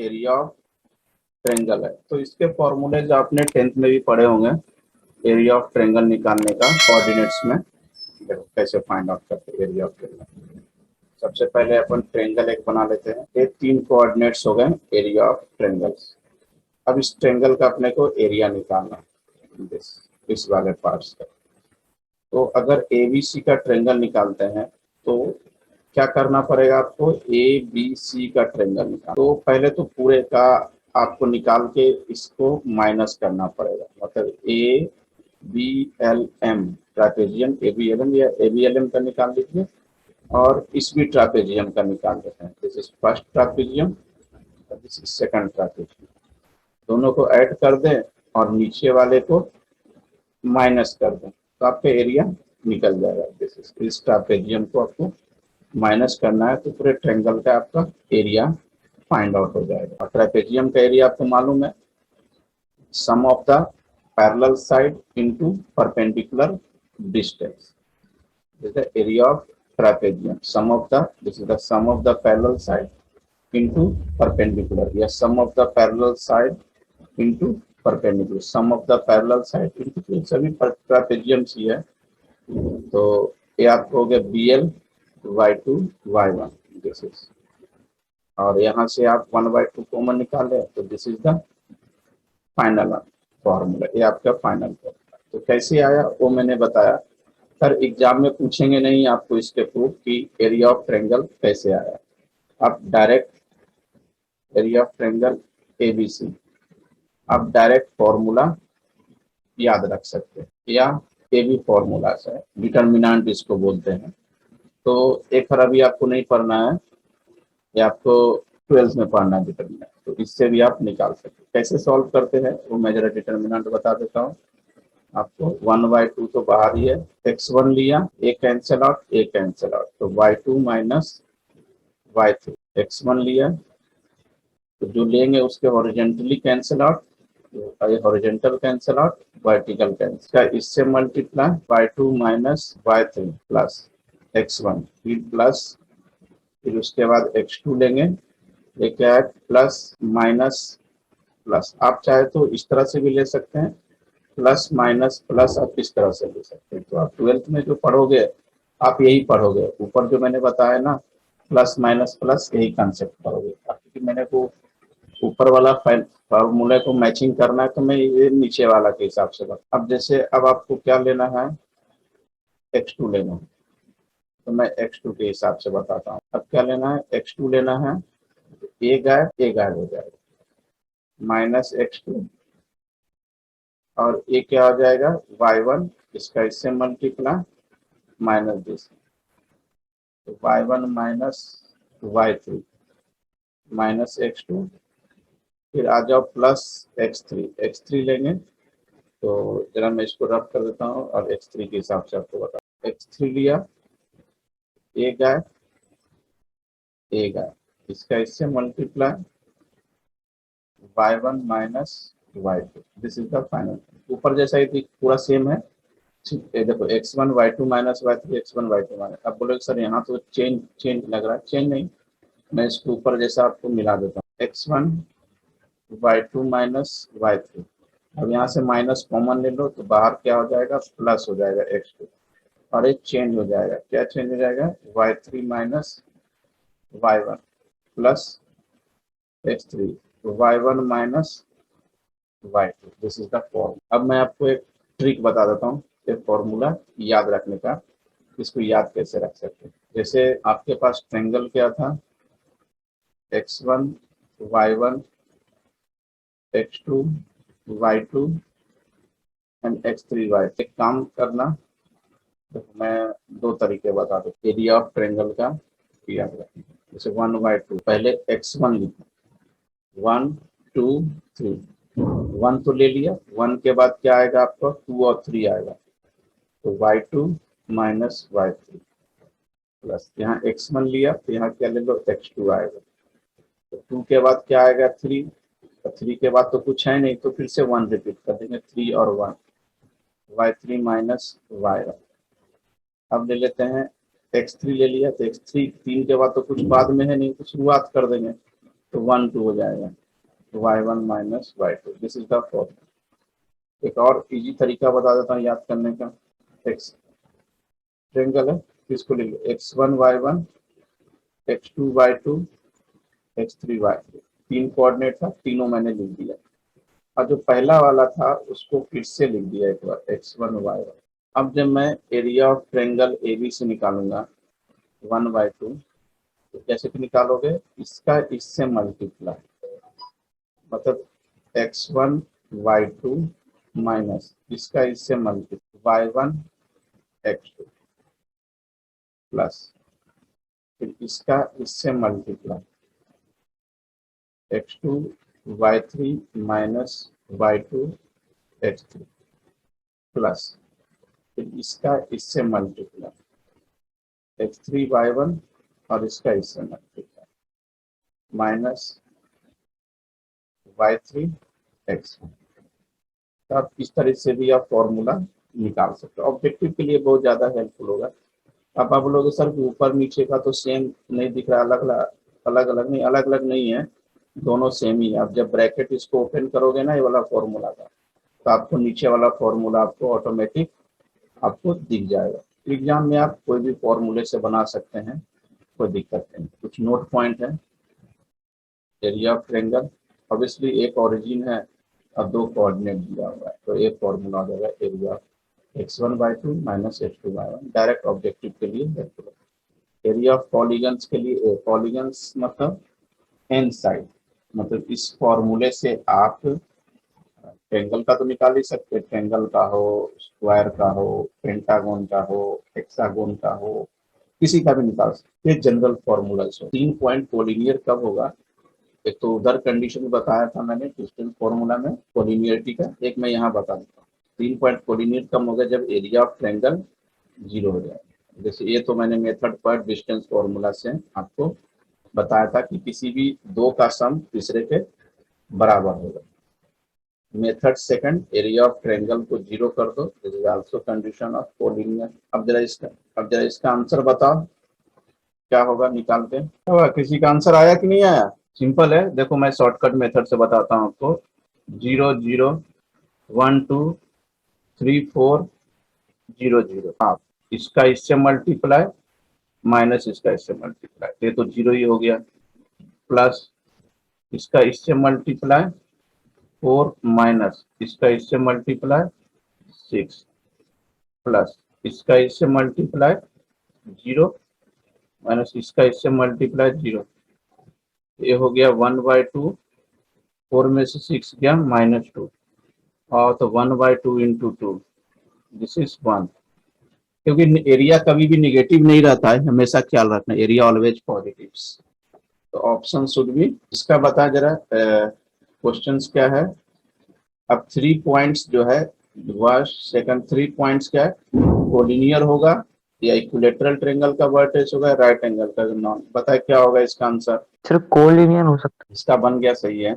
Area of triangle है। तो इसके फॉर्मूले जो आपने 10th में भी पढ़े होंगे, एरिया ऑफ ट्रायंगल निकालने का कोऑर्डिनेट्स में। देखो कैसे फाइंड आउट करते हैं एरिया ऑफ ट्रायंगल। सबसे पहले अपन ट्रायंगल एक बना लेते हैं। ये 3 कोऑर्डिनेट्स हो गए एरिया ऑफ ट्रायंगल्स। अब इस ट्रायंगल का अपने को एरिया निकालना है, इस वाले पार्ट्स का। तो अगर एबीसी का ट्रायंगल निकालते हैं तो क्या करना पड़ेगा आपको, ए बी सी का ट्रायंगल निकाल। तो पहले तो पूरे का आपको निकाल के इसको माइनस करना पड़ेगा, मतलब A B L M trapezium A B L M या ए बी एल एम का निकाल लीजिए, और इस भी ट्रापेजियम का निकाल लेते हैं। This is first trapezium, this is second trapezium. दोनों को ऐड कर दें और नीचे वाले को माइनस कर दें तो आपका एरिया निकल जाएगा। इस ट्रापेजियम को आपको माइनस करना है तो पूरे ट्रायंगल का आपका एरिया फाइंड आउट हो जाएगा। और ट्रापेजियम का एरिया आपको मालूम है, sum of the parallel side into perpendicular distance is the area of trapezium. This is the sum of the parallel side into perpendicular. Yes, sum of the parallel side into perpendicular. Sum of the parallel side into सभी trapeziums ही है। तो ये आपको हो गया BL y2 y1 this is, और यहाँ से आप 1/2 कॉमन निकाले तो this is the final formula. ये आपका फाइनल फॉर्मूला। तो कैसे आया वो मैंने बताया। सर एग्जाम में पूछेंगे नहीं आपको इसके प्रूफ कि एरिया ऑफ ट्रायंगल कैसे आया। आप direct area of triangle ABC आप डायरेक्ट फॉर्मूला याद रख सकते हैं, या ए भी फॉर्मूला से डिटर्मिनेंट इसको बोलते हैं। तो एक बार अभी आपको नहीं पढ़ना है, या आपको 12th में पढ़ना है डिटर्मिनेंट, तो इससे भी आप निकाल सकते हैं। कैसे सॉल्व करते हैं वो मैं जरा डिटर्मिनेंट बता देता हूँ आपको। 1/2 तो बाहर ही है, x1 लिया, ए कैंसिल आउट, ए कैंसिल आउट, तो y2 माइनस y3। x1 लिया तो जो लेंगे उसके horizontally cancel out, horizontal cancel out, vertical cancel. इससे multiply y2 minus y3 plus x1 फिर प्लस, फिर उसके बाद x2 लेंगे, ये क्या है प्लस माइनस प्लस। आप चाहे तो इस तरह से भी ले सकते हैं, प्लस माइनस प्लस आप इस तरह से ले सकते हैं। तो आप 12th में जो पढ़ोगे आप यही पढ़ोगे, ऊपर जो मैंने बताया ना प्लस माइनस प्लस, यही कंसेप्ट पढ़ोगे। क्योंकि मैंने को ऊपर वाला फॉर्मूले को मैचिंग करना है तो मैं ये नीचे वाला के हिसाब से बता। अब जैसे अब आपको क्या लेना है, x2 लेना है, तो मैं x2 के हिसाब से बताता हूँ। अब क्या लेना है, x2 लेना है, ए गायब हो जाएगा, माइनस x2, और ये क्या हो जाएगा y1, इसका इससे मल्टीप्लाई माइनस दिस, तो y1 minus y3 minus x2, फिर आ जाओ प्लस x3 लेंगे। तो जरा मैं इसको रफ कर देता हूँ और x3 के हिसाब से आपको बता। x3 लिया, ए गायब, इसका इससे multiply y1 minus y2, this is the final. ऊपर जैसा ही पूरा सेम है, देखो x1 y2 minus y3 x1 y2 minus. अब बोलोगे सर यहाँ तो चेंज लग रहा है, चेंज नहीं, मैं इसको ऊपर जैसा आपको मिला देता हूँ, x1 y2 माइनस y3। अब यहाँ से माइनस कॉमन ले लो तो बाहर क्या हो जाएगा, प्लस हो जाएगा x2, और एक चेंज हो जाएगा, क्या चेंज हो जाएगा, y3 minus y1 plus x3, तो y1 minus y2, this is the formula. अब मैं आपको एक ट्रिक बता देता हूँ, एक फॉर्मूला याद रखने का, इसको याद कैसे रख सकते हैं। जैसे आपके पास ट्रायंगल क्या था, x1 y1 x2 y2 and x3 y। एक काम करना, तो मैं 2 तरीके बता दूँ एरिया ऑफ ट्रायंगल का याद रखने। जैसे 1/2, पहले x1 लिखो, 1 2 3, 1 तो ले लिया, 1 के बाद क्या आएगा आपका 2 और 3 आएगा, तो y2 माइनस y3 प्लस, यहाँ x1 लिया तो यहाँ क्या ले लो x2 आएगा, तो 2 के बाद क्या आएगा 3, तो 3 के बाद तो कुछ है नहीं, तो फिर से 1 रिपीट कर देंगे, 3 और 1, y3 माइनस y1। अब ले लेते हैं x3 ले लिया, तो x3 3 के बाद तो कुछ बाद में है नहीं, तो शुरुआत कर देंगे, तो 1 2 हो जाएगा, y1 minus y2, this is the formula. एक और इजी तरीका बता देता हूँ याद करने का। एक्स ट्रायंगल है, इसको लिख लो x1 y1, x2 y2, x3 y3, तीन कोऑर्डिनेट था, तीनों मैंने लिख दिया। और जो पहला वाला था उसको फिर से लिख दिया एक बार, x1 y1। अब जब मैं एरिया ऑफ ट्रायंगल AB से निकालूंगा 1/2, तो कैसे निकालोगे, इसका इससे मल्टीप्लाई, मतलब x1 y2 माइनस इसका इससे मल्टीप्लाई y1 x2 प्लस फिर इसका इससे multiply x2 y3 minus y2 x3 plus फिर इसका इससे मल्टीप्लाई x3 y1 और इसका इससे मल्टीप्लाई माइनस y3 x1। तो आप इस तरह से भी आप फॉर्मूला निकाल सकते हो, ऑब्जेक्टिव के लिए बहुत ज़्यादा हेल्पफुल होगा। अब आप बोलोगे सर ऊपर नीचे का तो सेम नहीं दिख रहा, अलग अलग नहीं है, दोनों सेम ही है। आप जब ब्रैकेट इसको ओपन करोगे ना ये वाला फॉर्मूला का, तो आपको नीचे वाला फॉर्मूला आपको ऑटोमेटिक आपको दिख जाएगा। एग्जाम में आप कोई भी फॉर्मूले से बना सकते हैं, कोई दिक्कत नहीं। कुछ नोट पॉइंट है, एरिया ऑफ ट्रायंगल ऑब्वियसली एक ओरिजिन है और दो कोऑर्डिनेट दिया हुआ है, तो एक फॉर्मूला हो जाएगा area x1/2 minus x2/1, direct objective के लिए हेल्पफुल है। एरिया ऑफ पॉलीगन्स के लिए, पॉलीगन्स मतलब एन साइड, मतलब इस फॉर्मूले से आप ट्रायंगल का तो निकाल ही सकते हैं, ट्रायंगल का हो, स्क्वायर का हो, पेंटागन का हो, हेक्सागोन का हो, किसी का भी निकाल सकते हैं। जनरल फॉर्मूला है। 3 पॉइंट कोलिनियर कब होगा, एक तो उधर कंडीशन बताया था मैंने डिस्टेंस फॉर्मूला में कोलिनियरिटी का, एक मैं यहाँ बता देता हूँ। 3 पॉइंट कोलिनियर कम होगा जब एरिया ऑफ ट्रायंगल 0 हो जाए। जैसे ये तो मैंने मेथड पर डिस्टेंस फॉर्मूला से आपको बताया था कि किसी भी दो का सम तीसरे के बराबर होगा। Method second, area of triangle को 0 कर दो, this is also condition of collinear. अब जरा इसका आंसर बताओ क्या होगा निकाल के। किसी का आंसर आया कि नहीं आया? सिंपल है, देखो मैं शॉर्टकट मेथड से बताता हूँ आपको। 0 0 1 2 3 4 0 0, हाँ इसका इससे मल्टीप्लाई माइनस इसका इससे मल्टीप्लाई, ये तो 0 ही हो गया, प्लस इसका इससे मल्टीप्लाई 4 माइनस इसका इससे मल्टीप्लाई 6 प्लस इसका इससे मल्टीप्लाई 0 माइनस इसका इससे मल्टीप्लाई 0, ये हो गया 1/2, 4 में से 6 गया -2, और तो 1/2 इंटू 2, दिस इज 1। क्योंकि एरिया कभी भी निगेटिव नहीं रहता है, हमेशा ख्याल रखना, एरिया ऑलवेज पॉजिटिव। तो ऑप्शन शुड बी, इसका बता जरा क्वेश्चंस क्या है। अब 3 पॉइंट्स जो है वह सेकंड 3 पॉइंट्स क्या है, कोलिनियर होगा या इक्विलेटरल ट्रायंगल का वर्टेक्स होगा, राइट एंगल का नॉन, बताए क्या होगा इसका आंसर। सिर्फ कोलिनियर हो सकता है। इसका बन गया, सही है।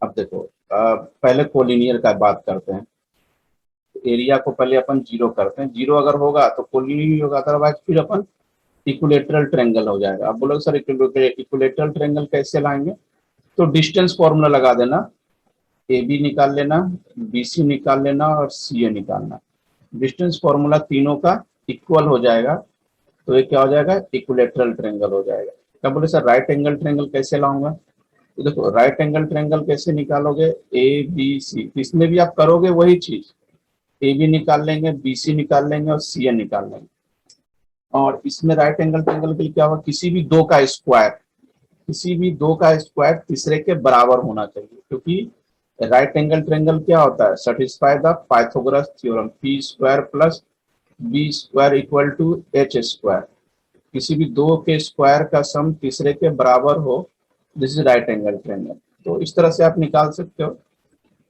अब देखो पहले कोलिनियर का बात करते हैं। एरिया को पहले अपन 0 करते हैं, 0 अगर होगा तो कोलिनियर होगा, अदरवाइज फिर अपन इक्विलेटरल ट्रायंगल हो जाएगा। अब बोलो सर इक्विलेटरल ट्रायंगल कैसे लाएंगे, तो डिस्टेंस फॉर्मूला लगा देना, ए बी निकाल लेना, बी सी निकाल लेना और सी ए निकालना। डिस्टेंस फॉर्मूला तीनों का इक्वल हो जाएगा, तो ये क्या हो जाएगा, इक्विलेटरल ट्रायंगल हो जाएगा। क्या बोले सर राइट एंगल ट्रायंगल कैसे लाऊंगा, तो देखो राइट एंगल ट्रायंगल कैसे निकालोगे, ए बी सी, इसमें भी आप करोगे वही चीज, ए बी निकाल लेंगे, बी सी निकाल लेंगे और सी ए निकाल लेंगे। और इसमें राइट एंगल ट्रायंगल के लिए क्या होगा, किसी भी दो का स्क्वायर तीसरे के बराबर होना चाहिए, क्योंकि राइट एंगल ट्रायंगल क्या होता है, satisfy the Pythagoras theorem, P square plus B square equal to H square. किसी भी दो के स्क्वायर का सम तीसरे के बराबर हो, this is right angle triangle. तो इस तरह से आप निकाल सकते हो।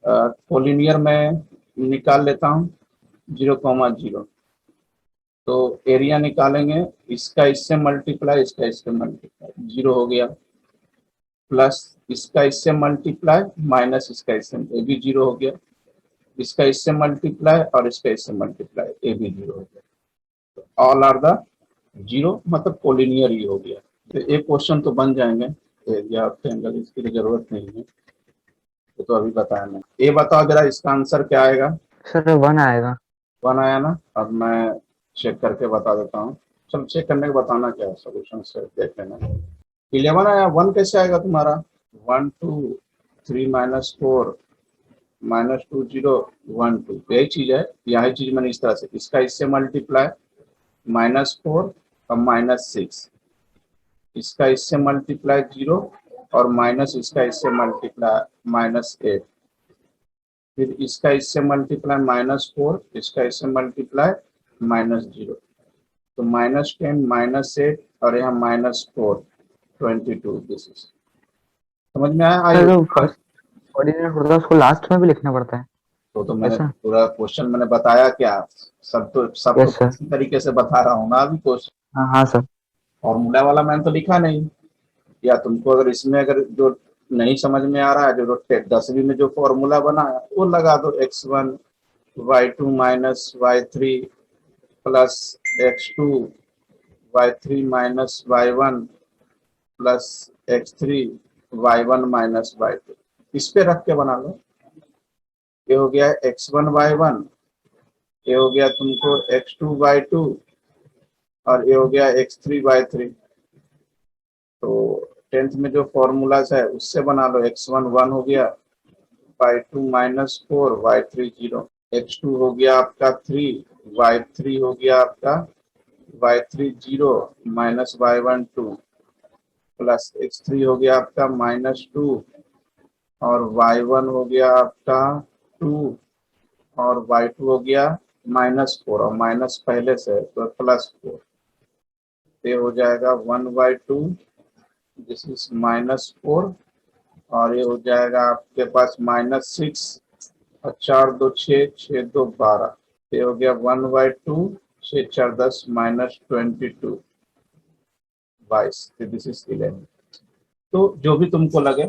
कोलिनियर में निकाल लेता हूँ 0,0, तो एरिया निकालेंगे, इसका इससे मल्टीप्लाई, इसका इससे मल्टीप्लाई, 0 हो गया, प्लस इसका इससे मल्टीप्लाई माइनस इसका इससे, ये भी 0 हो गया, इसका इससे मल्टीप्लाई और इसका इससे मल्टीप्लाई, ये भी 0 हो गया। ऑल आर द 0, मतलब कोलिनियर ही हो गया। तो एक क्वेश्चन तो बन जाएंगे। एरिया ऑफ ट्रायंगल इसकी तो जरूरत नहीं है, ये तो अभी बताया मैं। ये बताओ जरा इसका आंसर क्या आएगा। सर 1 आएगा। 1 आया ना। अब मैं चेक करके बता देता हूँ। चलो चेक करने के बताना क्या है, सोल्यूशन से देख लेना। 11 आया, 1 कैसे आएगा तुम्हारा। 1 2 3 -4 -2 0 1 2, यही चीज है। यही चीज मैंने इस तरह से, इसका इससे मल्टीप्लाई -4 और -6, इसका इससे मल्टीप्लाई 0 और माइनस इसका इससे मल्टीप्लाई -8, फिर इसका इससे मल्टीप्लाई -4, इसका इससे मल्टीप्लाई -0, तो -10 -8 और यहाँ -4 22। दिस इज समझ में आया आई सर जो होप। फर्स्ट कोऑर्डिनेट होता है उसको लास्ट में भी लिखना पड़ता है तो मैंने ऐसा? पूरा क्वेश्चन मैंने बताया क्या, सब तो यस सर। इसी तरीके से बता रहा हूँ ना अभी क्वेश्चन। हाँ हाँ सर। फॉर्मूला वाला मैंने तो लिखा नहीं। या तुमको अगर इसमें अगर जो नहीं समझ में आ रहा है, जो 10वीं में जो फॉर्मूला बना है वो लगा दो। x1 y2 minus y3 plus x2 y3 minus y1 plus x3 y1 minus y2, इस पे रख के बना लो। ये हो गया x1 y1, ये हो गया तुमको x2 y2 और ये हो गया x3 y3। तो 10th में जो फॉर्मूलाज है उससे बना लो। x1 1 हो गया, y2 -4 y3 0, x2 हो गया आपका 3, y3 हो गया आपका y3 0 minus y1 2 plus x3 हो गया आपका -2 और y1 हो गया आपका 2 और y2 हो गया -4 और माइनस पहले से तो +4। ये हो जाएगा 1/2, दिस इज -4 और ये हो जाएगा आपके पास -6 और 4 2 6 6 2 12। ये हो गया 1/2, 6 4 10 -22 22, दिस इज 11। तो जो भी तुमको लगे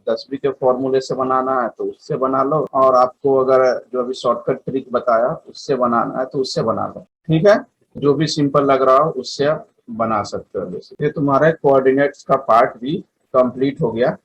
10वीं के फॉर्मूले से बनाना है तो उससे बना लो, और आपको अगर जो अभी शॉर्टकट ट्रिक बताया उससे बनाना है तो उससे बना लो। ठीक है, जो भी सिंपल लग रहा हो उससे आप बना सकते हो। ये तुम्हारे कोऑर्डिनेट्स का पार्ट भी कंप्लीट हो गया।